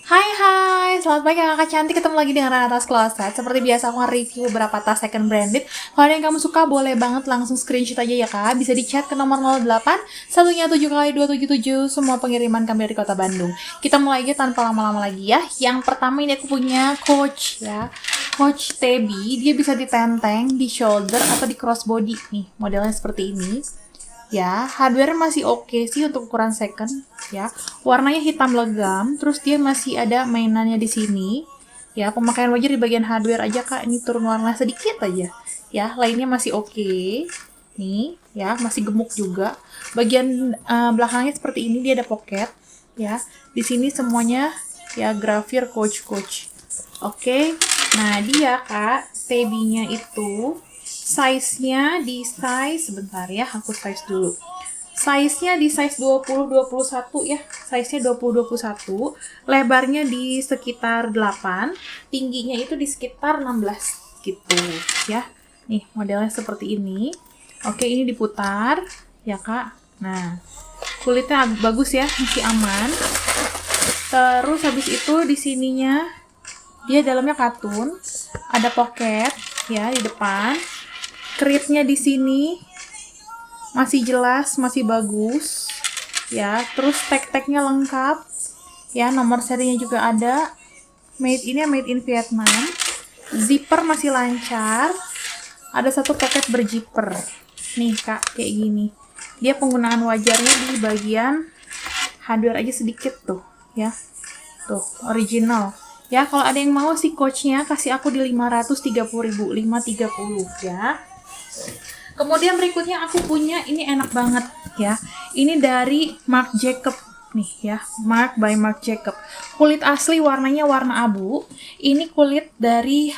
Hai, selamat pagi kakak cantik, ketemu lagi dengan Rana Tas Closet. Seperti biasa aku nge-review beberapa tas second branded. Kalau ada yang kamu suka boleh banget langsung screenshot aja ya kak. Bisa di chat ke nomor 08 1nya 7x277. Semua pengiriman kami dari kota Bandung. Kita mulai aja tanpa lama-lama lagi ya. Yang pertama ini aku punya Coach ya. Coach Tabby, dia bisa ditenteng di shoulder atau di crossbody nih. Modelnya seperti ini. Ya, hardware masih oke sih untuk ukuran second ya. Warnanya hitam legam, terus dia masih ada mainannya di sini. Ya, pemakaian wajar di bagian hardware aja Kak, ini turun warna sedikit aja. Ya, lainnya masih oke. Nih, ya, masih gemuk juga. Bagian belakangnya seperti ini, dia ada pocket ya. Di sini semuanya ya grafir Coach. Oke. Nah, dia Kak, Tabby-nya itu size-nya di size, sebentar ya, aku size dulu. Size-nya di size 20-21 ya, size-nya 20-21, lebarnya di sekitar 8, tingginya itu di sekitar 16 gitu ya. Nih, modelnya seperti ini. Oke, ini diputar ya Kak. Nah, kulitnya bagus ya, masih aman. Terus habis itu di sininya dia dalamnya katun, ada pocket ya di depan. Kritnya di sini masih jelas, masih bagus ya. Terus tag-tagnya lengkap ya, nomor serinya juga ada. Made in Vietnam. Zipper masih lancar. Ada satu pocket berzipper nih Kak, kayak gini. Dia penggunaan wajarnya di bagian hardware aja sedikit tuh ya. Tuh, original. Ya, kalau ada yang mau si Coachnya kasih aku di 530.000, 530 ya. Kemudian berikutnya aku punya ini enak banget ya. Ini dari Marc Jacob nih ya, Marc by Marc Jacob. Kulit asli warnanya warna abu. Ini kulit dari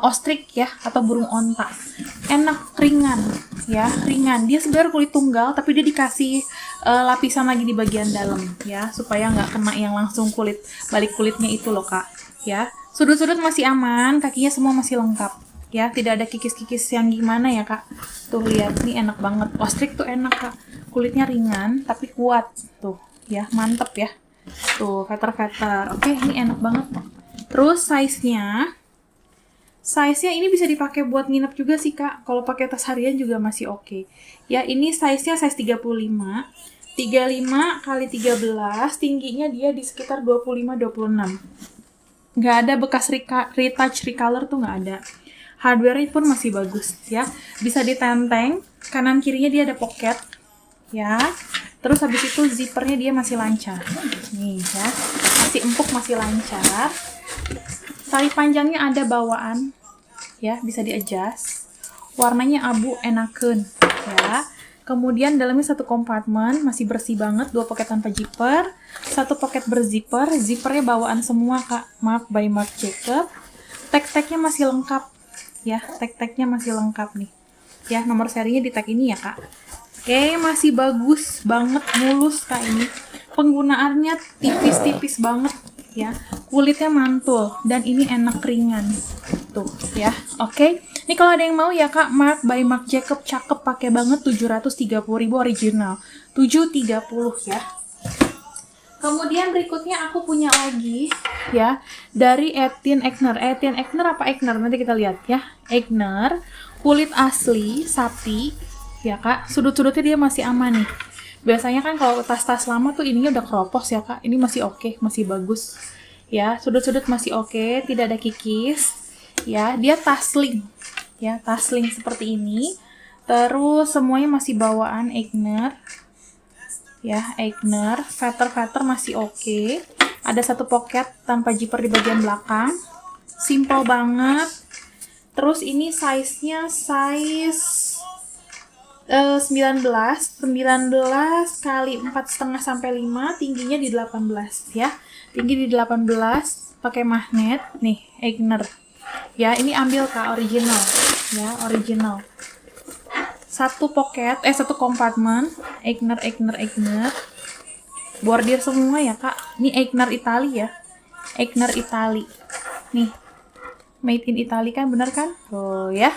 ostrich ya atau burung onta. Enak, ringan ya, ringan. Dia sebenarnya kulit tunggal tapi dia dikasih lapisan lagi di bagian dalam ya supaya nggak kena yang langsung kulit balik kulitnya itu loh Kak ya. Sudut-sudut masih aman, kakinya semua masih lengkap ya, tidak ada kikis-kikis yang gimana ya Kak. Tuh lihat, nih enak banget. Ostrich tuh enak Kak, kulitnya ringan tapi kuat tuh ya, mantep ya. Tuh feather. Oke, ini enak banget. Terus size-nya ini bisa dipakai buat nginep juga sih Kak. Kalau pakai tas harian juga masih oke. Ya, ini size-nya size 35 kali 13, tingginya dia di sekitar 25-26. Nggak ada bekas retouch recolor tuh, nggak ada. Hardware-nya pun masih bagus ya. Bisa ditenteng, kanan kirinya dia ada pocket ya. Terus habis itu zippernya dia masih lancar. Nih ya, masih empuk, masih lancar. Tali panjangnya ada bawaan ya, bisa di-adjust. Warnanya abu, enakeun ya. Kemudian dalamnya satu kompartemen, masih bersih banget, 2 pocket tanpa zipper, 1 pocket berzipper, zippernya bawaan semua Kak, Marc by Marc Jacob. Tag-tagnya masih lengkap ya, tag-tagnya masih lengkap nih ya, nomor serinya di tag ini ya Kak. Oke, masih bagus banget, mulus Kak ini. Penggunaannya tipis-tipis banget ya, kulitnya mantul dan ini enak ringan tuh ya. Oke, ini kalau ada yang mau ya Kak, Marc by Marc Jacob, cakep, pakai banget, 730.000 original, 730 ya. Kemudian berikutnya aku punya lagi ya dari Etienne Egner. Apa Egner? Nanti kita lihat ya. Egner, kulit asli sapi ya Kak. Sudut-sudutnya dia masih aman nih. Biasanya kan kalau tas-tas lama tuh ininya udah keropos ya Kak. Ini masih oke, masih bagus. Ya, sudut-sudut masih oke, tidak ada kikis. Ya, dia tasling. Ya, tasling seperti ini. Terus semuanya masih bawaan Egner. Ya, Egner, feather masih oke. Ada satu pocket tanpa zipper di bagian belakang. Simple banget. Terus ini size-nya size 19 kali 4,5 sampai 5, tingginya di 18 ya. Tinggi di 18, pakai magnet nih, Egner. Ya, ini ambil Kak, original. Ya, original. Satu pocket, satu kompartemen, Egner. Bordir semua ya Kak. Ini Egner Itali ya. Egner Itali. Nih. Made in Italy kan, bener kan? Tuh ya.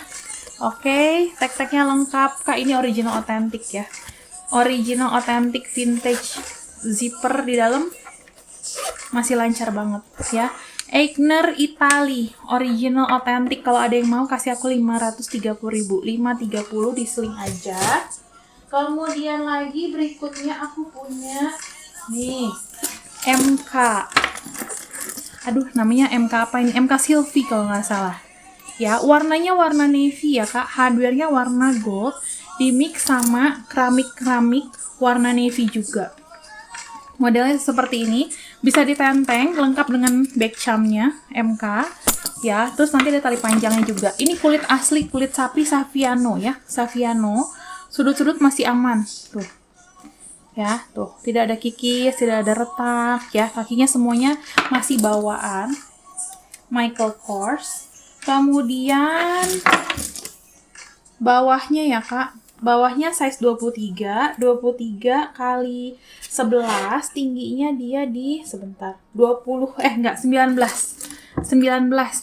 Oke, tag-tagnya lengkap Kak. Ini original otentik ya. Original otentik vintage zipper di dalam. masih lancar banget ya. Eigner Italy original authentic, kalau ada yang mau kasih aku 530.000, 530 di sling aja. Kemudian lagi berikutnya aku punya nih MK, aduh namanya MK apa ini, MK Sylvie kalau nggak salah ya. Warnanya warna navy ya kak, hardware-nya warna gold di mix sama keramik warna navy juga. Modelnya seperti ini, bisa ditenteng, lengkap dengan back charm-nya, MK, ya. Terus nanti ada tali panjangnya juga. Ini kulit asli, kulit sapi Saviano ya, Saviano. Sudut-sudut masih aman, tuh. Ya, tuh, tidak ada kikis, tidak ada retak, ya. Kakinya semuanya masih bawaan. Michael Kors. Kemudian bawahnya ya kak, bawahnya size 23 kali 11, tingginya dia di 19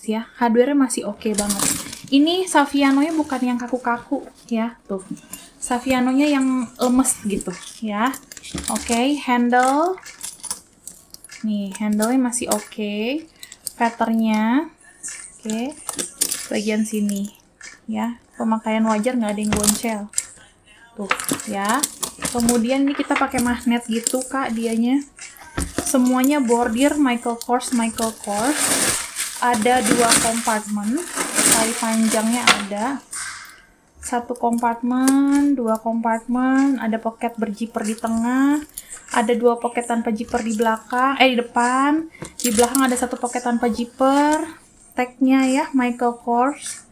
ya. Hardware masih oke banget. Ini Saviano-nya bukan yang kaku-kaku ya, tuh. Saviano-nya yang lemes gitu ya. Oke, handle. Nih, handle-nya masih oke. Pattern-nya oke. Bagian sini ya. Pemakaian wajar, nggak ada yang goncel. Tuh ya. Kemudian ini kita pakai magnet gitu kak dianya. Semuanya bordir Michael Kors. Ada 2 kompartemen. Tali panjangnya ada 1 kompartemen, 2 kompartemen, ada pocket berzipper di tengah, ada 2 pocket tanpa zipper di belakang, di depan, di belakang ada 1 pocket tanpa zipper. Tagnya ya Michael Kors.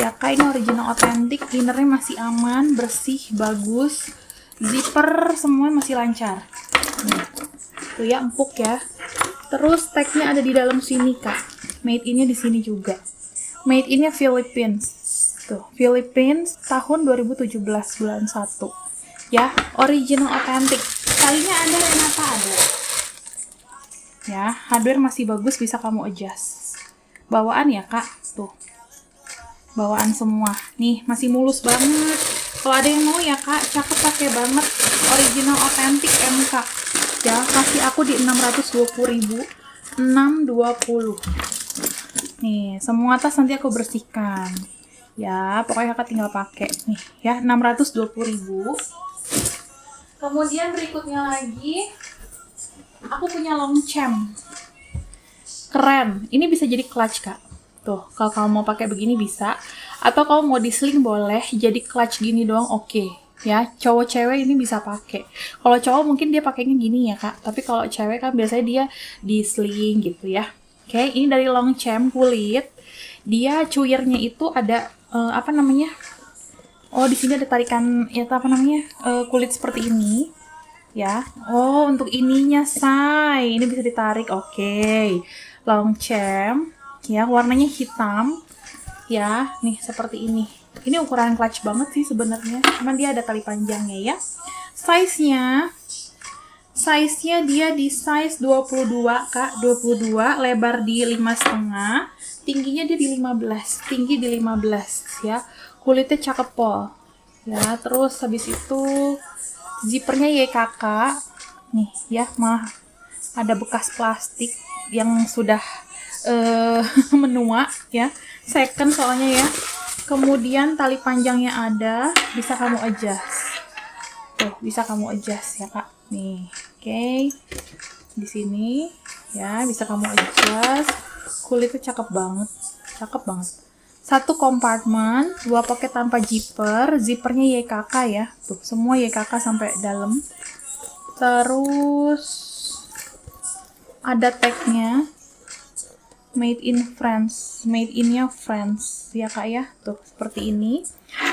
Ya kak, ini original authentic, innernya masih aman, bersih, bagus, zipper semua masih lancar. Nih, tuh ya, empuk ya. Terus tagnya ada di dalam sini kak, made in-nya di sini juga. Made in-nya Philippines, tuh Philippines tahun 2017 bulan 1 ya, original authentic. Talinya ada, Renata ada. Ya, hardware masih bagus, bisa kamu adjust. Bawaan ya kak, tuh. Bawaan semua nih, masih mulus banget. Kalau ada yang mau ya kak, cakep, pakai banget, original authentic MK ya. Kasih aku di 620.000, 620 nih. Semua tas nanti aku bersihkan ya, pokoknya kakak tinggal pakai nih ya. 620.000. Kemudian berikutnya lagi aku punya Longchamp, keren. Ini bisa jadi clutch kak. Tuh, kalau kamu mau pakai begini bisa, atau kalau mau di sling boleh, jadi clutch gini doang oke. Ya, cowok cewek ini bisa pakai. Kalau cowok mungkin dia pakainya gini ya kak, tapi kalau cewek kan biasanya dia di sling gitu ya. Oke, ini dari Longchamp kulit. Dia cuirnya itu ada apa namanya? Oh, di sini ada tarikan ya, apa namanya? Kulit seperti ini. Ya. Oh, untuk ininya say. Ini bisa ditarik. Oke. Longchamp. Ya, warnanya hitam ya, nih seperti ini. Ini ukuran clutch banget sih sebenarnya, cuman dia ada tali panjangnya ya. Size-nya dia di size 22 kak, 22, lebar di 5,5, tingginya dia di 15, tinggi di 15 ya. Kulitnya cakep pol ya. Terus habis itu zippernya YKK nih ya, mah ada bekas plastik yang sudah menua ya, second soalnya ya. Kemudian tali panjangnya ada, bisa kamu adjust. Tuh, bisa kamu adjust ya kak. Nih, oke. Di sini ya, bisa kamu adjust. Kulitnya cakep banget, cakep banget. 1 kompartemen, 2 pocket tanpa zipper, zippernya YKK ya. Tuh, semua YKK sampai dalam. Terus ada tagnya. Made in France, made in-nya France ya kak ya, tuh seperti ini.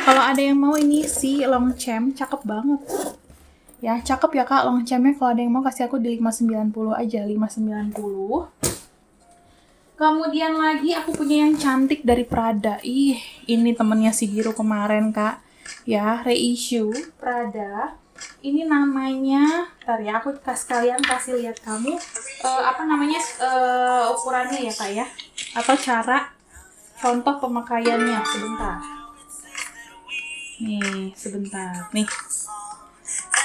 Kalau ada yang mau ini si Longchamp, cakep banget ya, cakep ya kak Longchampnya. Kalau ada yang mau kasih aku di 590 aja, 590. Kemudian lagi aku punya yang cantik dari Prada. Ini temennya si Giro kemarin kak ya, reissue Prada. Ini namanya, ntar ya, aku sekalian kasih lihat kamu apa namanya, ukurannya ya kak ya, atau cara contoh pemakaiannya. Sebentar nih,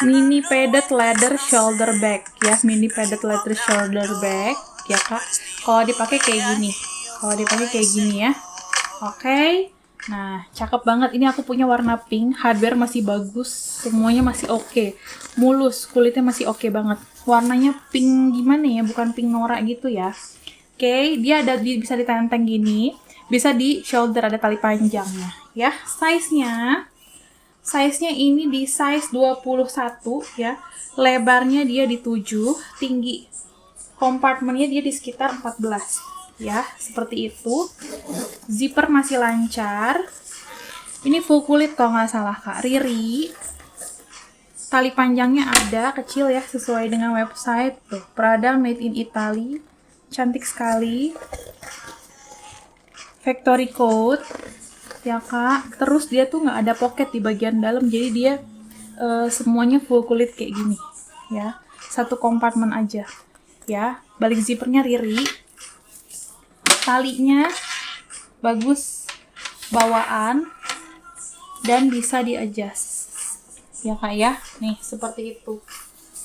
mini padded leather shoulder bag ya, mini padded leather shoulder bag ya kak. Kalau dipakai kayak gini ya. Oke. Nah, cakep banget. Ini aku punya warna pink, hardware masih bagus, semuanya masih oke. Mulus, kulitnya masih oke banget. Warnanya pink gimana ya? Bukan pink norak gitu ya. Oke, dia bisa ditenteng gini, bisa di shoulder, ada tali panjangnya ya. Size-nya ini di size 21 ya. Lebarnya dia di 7, tinggi kompartemennya dia di sekitar 14 ya, seperti itu. Zipper masih lancar. Ini full kulit kalau nggak salah kak, Riri. Tali panjangnya ada kecil ya, sesuai dengan website tuh. Prada made in Italy, cantik sekali. Factory coat ya kak. Terus dia tuh nggak ada pocket di bagian dalam, jadi dia semuanya full kulit kayak gini ya, satu kompartemen aja ya. Balik zippernya Riri, talinya bagus, bawaan, dan bisa di-adjust ya kak ya. Nih seperti itu.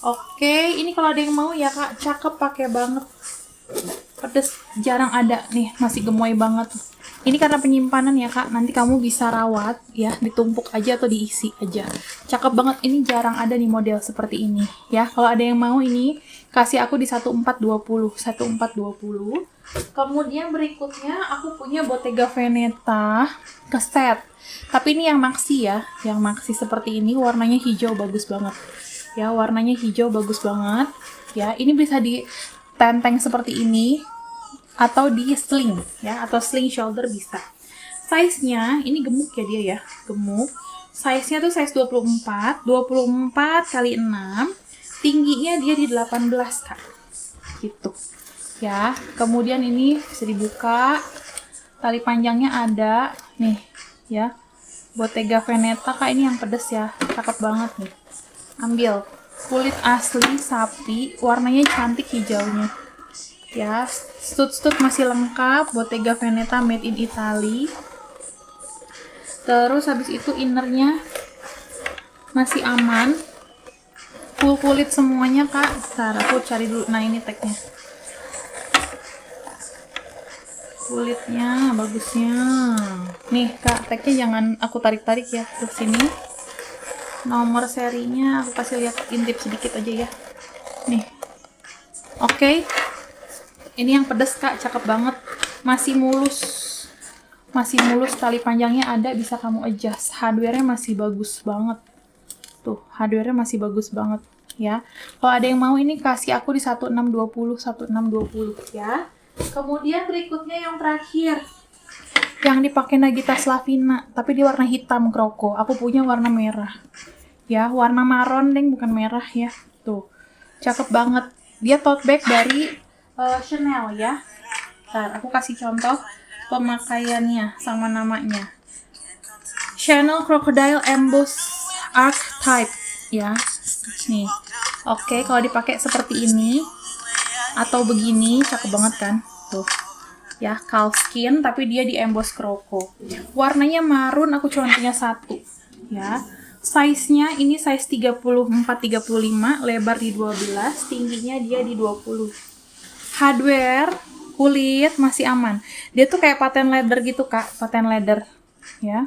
Oke, ini kalau ada yang mau ya kak, cakep, pakai banget, pedes, jarang ada nih, masih gemoy banget. Ini karena penyimpanan ya kak, nanti kamu bisa rawat ya, ditumpuk aja atau diisi aja. Cakep banget, ini jarang ada nih model seperti ini ya. Kalau ada yang mau ini, kasih aku di 1420. Kemudian berikutnya aku punya Bottega Veneta keset. Tapi ini yang maxi ya, yang maxi seperti ini, warnanya hijau bagus banget. Ya, warnanya hijau bagus banget. Ya, ini bisa ditenteng seperti ini atau di sling ya, atau sling shoulder bisa. Size-nya ini gemuk ya dia ya, gemuk. Size-nya tuh size 24 kali 6. Tingginya dia di 18 kak. Gitu. Ya, kemudian ini bisa dibuka. Tali panjangnya ada nih ya. Bottega Veneta kak, ini yang pedes ya. Cakep banget nih. Ambil. Kulit asli sapi, warnanya cantik hijaunya. Ya, stud masih lengkap, Bottega Veneta made in Italy. Terus habis itu innernya masih aman, full kulit semuanya kak. Bentar, aku cari dulu. Nah ini tagnya, kulitnya bagusnya. Nih kak, tagnya jangan aku tarik-tarik ya. Terus sini nomor serinya aku kasih lihat, intip sedikit aja ya. Nih, oke. Ini yang pedes kak, cakep banget, masih mulus, tali panjangnya ada, bisa kamu adjust. Hardware-nya masih bagus banget tuh, hardware-nya masih bagus banget ya. Kalau ada yang mau ini kasih aku di 1620 ya. Kemudian berikutnya yang terakhir, yang dipakai Nagita Slavina, tapi di warna hitam kroko. Aku punya warna merah ya, warna marron deng, bukan merah ya. Tuh, cakep banget. Dia tote bag dari Chanel ya. Ntar aku kasih contoh pemakaiannya sama namanya. Chanel Crocodile Emboss Archetype ya. Nih. Oke, kalau dipakai seperti ini atau begini, cakep banget kan? Tuh. Ya, calfskin tapi dia di emboss croco. Warnanya marun, aku cuma punya satu ya. Size-nya ini size 34-35, lebar di 12, tingginya dia di 20. Hardware, kulit masih aman. Dia tuh kayak paten leather gitu kak, paten leather ya.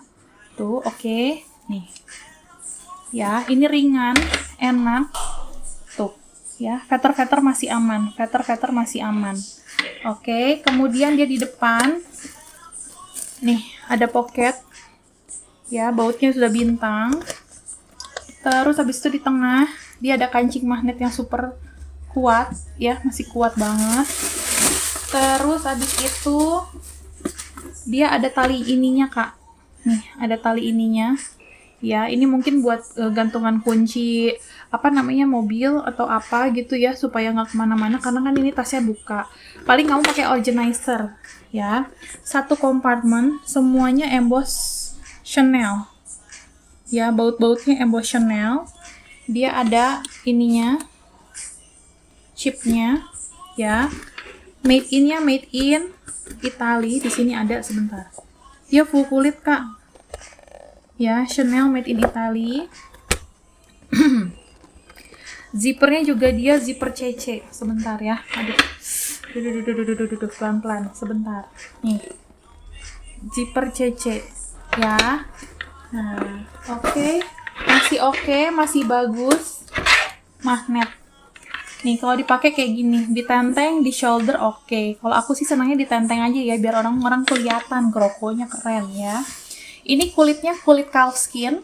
Tuh, oke. Nih ya, ini ringan, enak tuh ya. Feather masih aman, feather masih aman. Oke, kemudian dia di depan nih ada pocket ya, bautnya sudah bintang. Terus habis itu di tengah dia ada kancing magnet yang super kuat ya, masih kuat banget. Terus habis itu dia ada tali ininya kak, nih ada tali ininya ya. Ini mungkin buat gantungan kunci apa namanya, mobil atau apa gitu ya, supaya nggak kemana-mana, karena kan ini tasnya buka. Paling kamu pakai organizer ya. Satu kompartemen semuanya emboss Chanel ya, baut-bautnya emboss Chanel. Dia ada ininya, chipnya ya, made in Italy. Di sini ada, sebentar, dia full kulit kak ya, Chanel made in Italy. Zippernya juga dia zipper CC. Sebentar ya. Aduh. Duh, pelan-pelan. Sebentar. Nih. Zipper CC ya. Nah, oke. Masih bagus. Magnet. Nih, kalau dipakai kayak gini, ditenteng di shoulder oke. Kalau aku sih senangnya ditenteng aja ya, biar orang-orang kelihatan krokonya keren ya. Ini kulitnya kulit calfskin.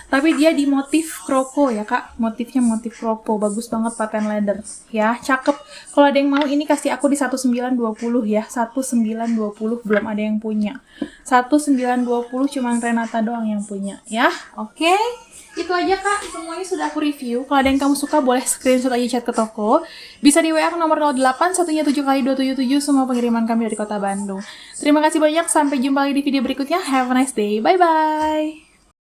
Tapi dia di motif kroko ya kak, motifnya motif kroko, bagus banget pattern leather ya, cakep. Kalau ada yang mau ini kasih aku di 1920 ya, 1920 belum ada yang punya. 1920 cuman Renata doang yang punya ya. Oke. Itu aja kak, semuanya sudah aku review. Kalau ada yang kamu suka boleh screenshot aja chat ke toko. Bisa di WA nomor 08 satunya 7x277, semua pengiriman kami dari kota Bandung. Terima kasih banyak, sampai jumpa lagi di video berikutnya. Have a nice day, bye bye.